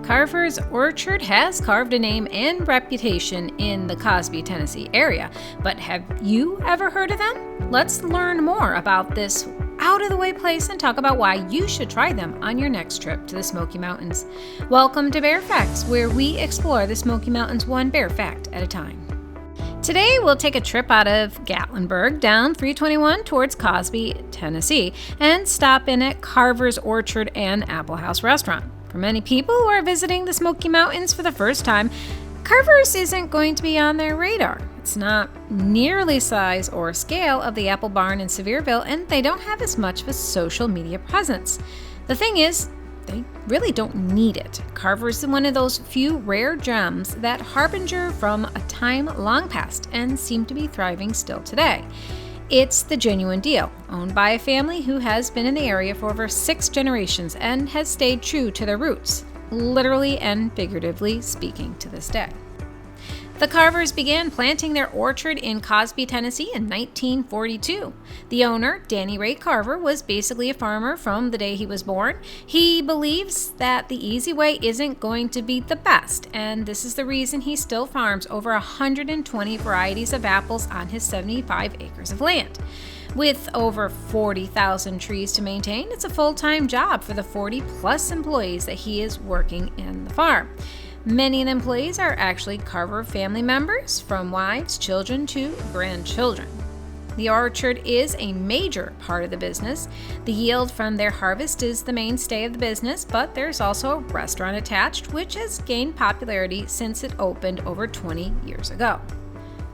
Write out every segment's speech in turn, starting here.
Carver's orchard has carved a name and reputation in the Cosby, Tennessee area, but have you ever heard of them? Let's learn more about this out-of-the-way place and talk about why you should try them on your next trip to the Smoky Mountains. Welcome to Bear Facts, where we explore the Smoky Mountains one bear fact at a time. Today, we'll take a trip out of Gatlinburg down 321 towards Cosby, Tennessee, and stop in at Carver's Orchard and Applehouse restaurant. For many people who are visiting the Smoky Mountains for the first time, Carvers isn't going to be on their radar. It's not nearly size or scale of the Apple Barn in Sevierville, and they don't have as much of a social media presence. The thing is, they really don't need it. Carver's is one of those few rare gems that harbinger from a time long past and seem to be thriving still today. It's the genuine deal, owned by a family who has been in the area for over 6 generations and has stayed true to their roots, literally and figuratively speaking, to this day. The Carvers began planting their orchard in Cosby, Tennessee in 1942. The owner, Danny Ray Carver, was basically a farmer from the day he was born. He believes that the easy way isn't going to be the best, and this is the reason he still farms over 120 varieties of apples on his 75 acres of land. With over 40,000 trees to maintain, it's a full-time job for the 40-plus employees that he is working in the farm. Many of the employees are actually Carver family members, from wives, children to grandchildren. The orchard is a major part of the business. The yield from their harvest is the mainstay of the business, but there's also a restaurant attached, which has gained popularity since it opened over 20 years ago.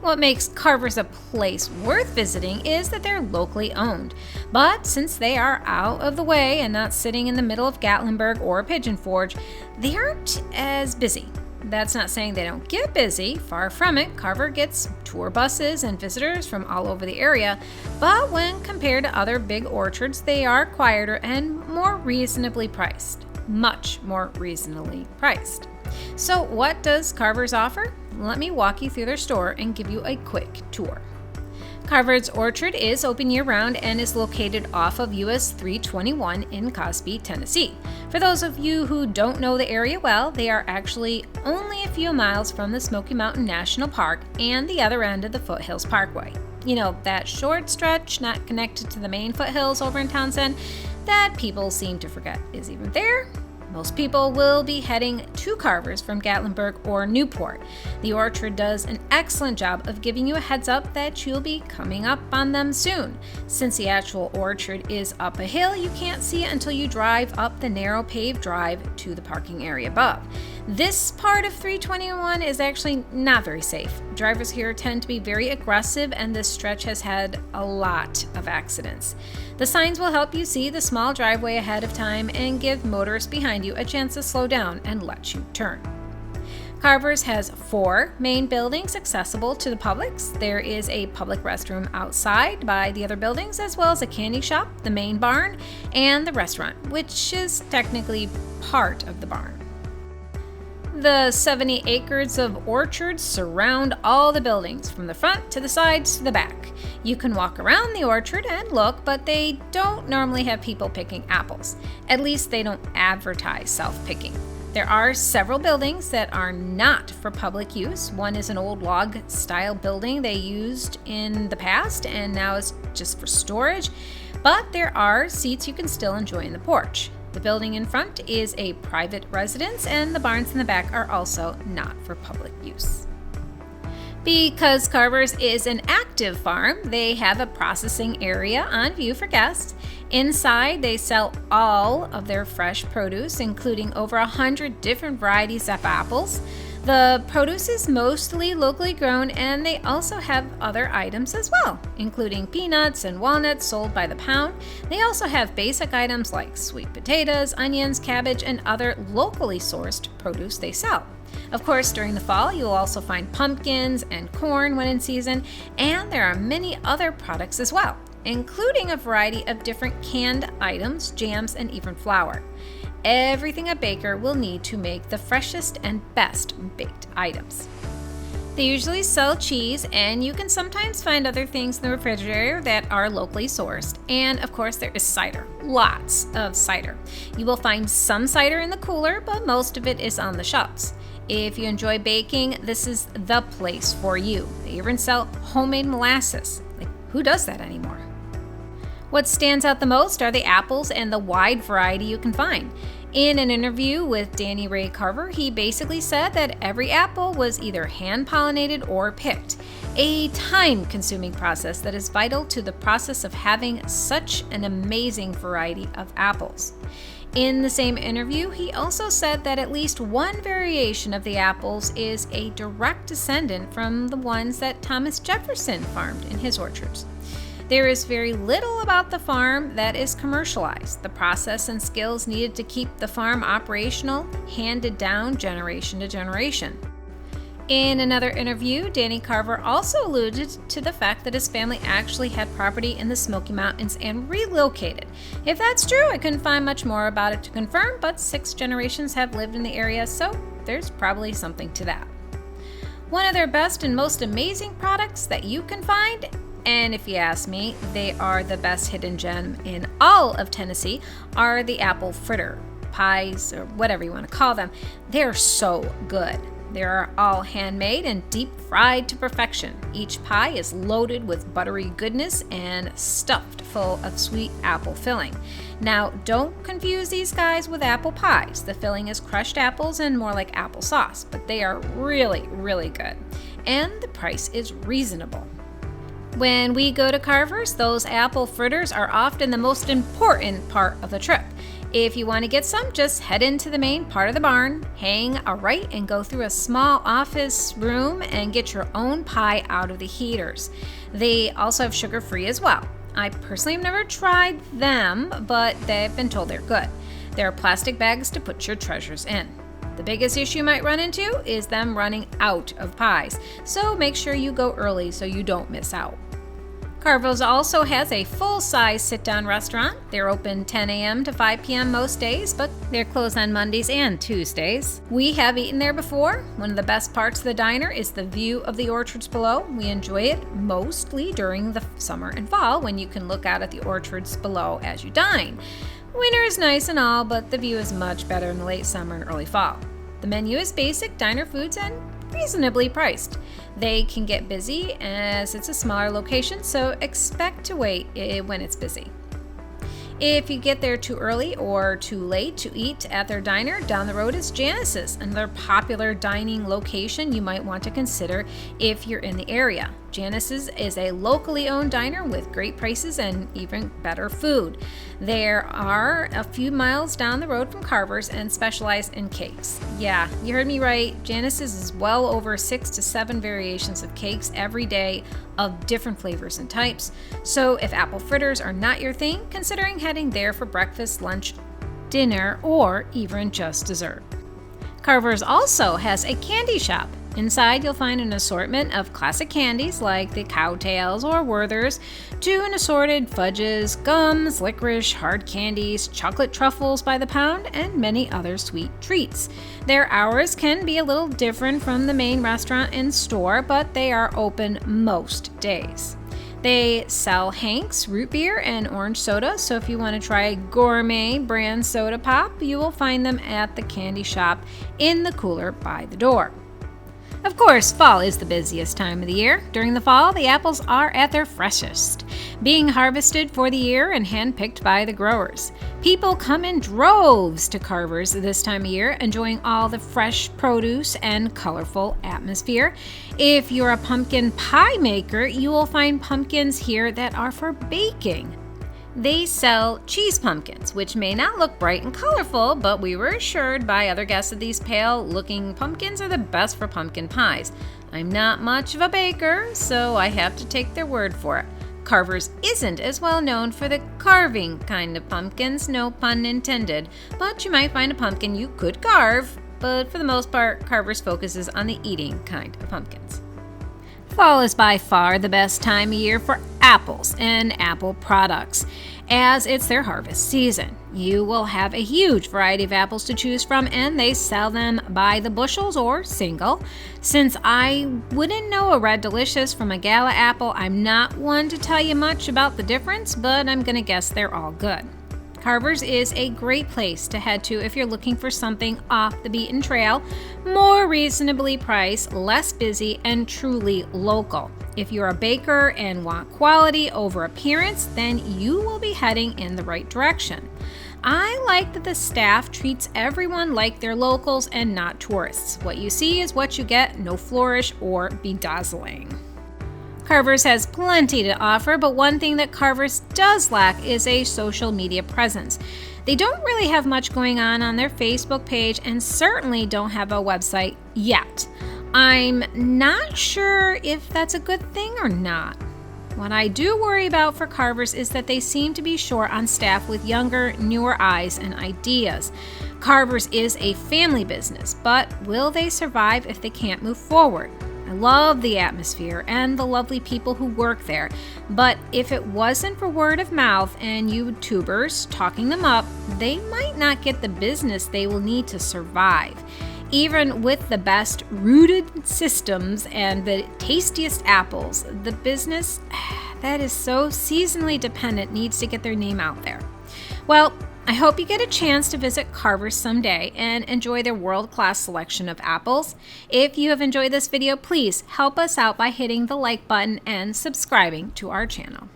What makes Carver's a place worth visiting is that they're locally owned. But since they are out of the way and not sitting in the middle of Gatlinburg or Pigeon Forge, they aren't as busy. That's not saying they don't get busy, far from it. Carver gets tour buses and visitors from all over the area, but when compared to other big orchards, they are quieter and more reasonably priced. Much more reasonably priced. So what does Carver's offer? Let me walk you through their store and give you a quick tour. Carver's Orchard is open year-round and is located off of US 321 in Cosby, Tennessee. For those of you who don't know the area well, they are actually only a few miles from the Smoky Mountain National Park and the other end of the Foothills Parkway. You know, that short stretch not connected to the main foothills over in Townsend that people seem to forget is even there. Most people will be heading to Carvers from Gatlinburg or Newport. The orchard does an excellent job of giving you a heads up that you'll be coming up on them soon. Since the actual orchard is up a hill, you can't see it until you drive up the narrow paved drive to the parking area above. This part of 321 is actually not very safe. Drivers here tend to be very aggressive, and this stretch has had a lot of accidents. The signs will help you see the small driveway ahead of time and give motorists behind you a chance to slow down and let you turn. Carver's has 4 main buildings accessible to the public. There is a public restroom outside by the other buildings, as well as a candy shop, the main barn, and the restaurant, which is technically part of the barn. The 70 acres of orchards surround all the buildings, from the front to the sides to the back. You can walk around the orchard and look, but they don't normally have people picking apples. At least they don't advertise self-picking. There are several buildings that are not for public use. One is an old log-style building they used in the past and now is just for storage, but there are seats you can still enjoy in the porch. The building in front is a private residence, and the barns in the back are also not for public use. Because Carver's is an active farm, they have a processing area on view for guests. Inside, they sell all of their fresh produce, including over 100 different varieties of apples. The produce is mostly locally grown, and they also have other items as well, including peanuts and walnuts sold by the pound. They also have basic items like sweet potatoes, onions, cabbage, and other locally sourced produce they sell. Of course, during the fall, you'll also find pumpkins and corn when in season, and there are many other products as well, including a variety of different canned items, jams, and even flour. Everything a baker will need to make the freshest and best baked items. They usually sell cheese, and you can sometimes find other things in the refrigerator that are locally sourced. And of course, there is cider. Lots of cider. You will find some cider in the cooler, but most of it is on the shelves. If you enjoy baking, this is the place for you. They even sell homemade molasses. Like, who does that anymore? What stands out the most are the apples and the wide variety you can find. In an interview with Danny Ray Carver, he basically said that every apple was either hand-pollinated or picked, a time-consuming process that is vital to the process of having such an amazing variety of apples. In the same interview, he also said that at least one variation of the apples is a direct descendant from the ones that Thomas Jefferson farmed in his orchards. There is very little about the farm that is commercialized. The process and skills needed to keep the farm operational handed down generation to generation. In another interview, Danny Carver also alluded to the fact that his family actually had property in the Smoky Mountains and relocated. If that's true, I couldn't find much more about it to confirm, but 6 generations have lived in the area, so there's probably something to that. One of their best and most amazing products that you can find, and if you ask me, they are the best hidden gem in all of Tennessee, are the apple fritter pies, or whatever you want to call them. They're so good. They are all handmade and deep fried to perfection. Each pie is loaded with buttery goodness and stuffed full of sweet apple filling. Now, don't confuse these guys with apple pies. The filling is crushed apples and more like applesauce, but they are really, really good. And the price is reasonable. When we go to Carvers, those apple fritters are often the most important part of the trip. If you want to get some, just head into the main part of the barn, hang a right, and go through a small office room and get your own pie out of the heaters. They also have sugar-free as well. I personally have never tried them, but they've been told they're good. There are plastic bags to put your treasures in. The biggest issue you might run into is them running out of pies, so make sure you go early so you don't miss out. Carvers also has a full-size sit-down restaurant. They're open 10 a.m. to 5 p.m. most days, but they're closed on Mondays and Tuesdays. We have eaten there before. One of the best parts of the diner is the view of the orchards below. We enjoy it mostly during the summer and fall when you can look out at the orchards below as you dine. Winter is nice and all, but the view is much better in the late summer and early fall. The menu is basic diner foods and reasonably priced. They can get busy as it's a smaller location, so expect to wait when it's busy. If you get there too early or too late to eat at their diner, down the road is Janice's, another popular dining location you might want to consider if you're in the area. Janice's is a locally owned diner with great prices and even better food. There are a few miles down the road from Carvers and specialize in cakes. Yeah, you heard me right. Janice's is well over 6 to 7 variations of cakes every day of different flavors and types. So if apple fritters are not your thing, considering heading there for breakfast, lunch, dinner, or even just dessert. Carvers also has a candy shop. Inside, you'll find an assortment of classic candies like the Cowtails or Werthers, to an assorted fudges, gums, licorice, hard candies, chocolate truffles by the pound, and many other sweet treats. Their hours can be a little different from the main restaurant and store, but they are open most days. They sell Hank's root beer and orange soda, so if you want to try a gourmet brand soda pop, you will find them at the candy shop in the cooler by the door. Of course, fall is the busiest time of the year. During the fall, the apples are at their freshest, being harvested for the year and handpicked by the growers. People come in droves to Carvers this time of year, enjoying all the fresh produce and colorful atmosphere. If you're a pumpkin pie maker, you will find pumpkins here that are for baking. They sell cheese pumpkins, which may not look bright and colorful, but we were assured by other guests that these pale-looking pumpkins are the best for pumpkin pies. I'm not much of a baker, so I have to take their word for it. Carvers isn't as well known for the carving kind of pumpkins, no pun intended, but you might find a pumpkin you could carve, but for the most part, Carvers focuses on the eating kind of pumpkins. Fall is by far the best time of year for apples and apple products, as it's their harvest season. You will have a huge variety of apples to choose from, and they sell them by the bushels or single. Since I wouldn't know a Red Delicious from a Gala apple, I'm not one to tell you much about the difference, but I'm gonna guess they're all good. Carvers is a great place to head to if you're looking for something off the beaten trail, more reasonably priced, less busy, and truly local. If you're a baker and want quality over appearance, then you will be heading in the right direction. I like that the staff treats everyone like they're locals and not tourists. What you see is what you get, no flourish or bedazzling. Carvers has plenty to offer, but one thing that Carvers does lack is a social media presence. They don't really have much going on their Facebook page and certainly don't have a website yet. I'm not sure if that's a good thing or not. What I do worry about for Carvers is that they seem to be short on staff with younger, newer eyes and ideas. Carvers is a family business, but will they survive if they can't move forward? I love the atmosphere and the lovely people who work there, but if it wasn't for word of mouth and YouTubers talking them up, they might not get the business they will need to survive. Even with the best rooted systems and the tastiest apples, the business that is so seasonally dependent needs to get their name out there. Well, I hope you get a chance to visit Carver's someday and enjoy their world-class selection of apples. If you have enjoyed this video, please help us out by hitting the like button and subscribing to our channel.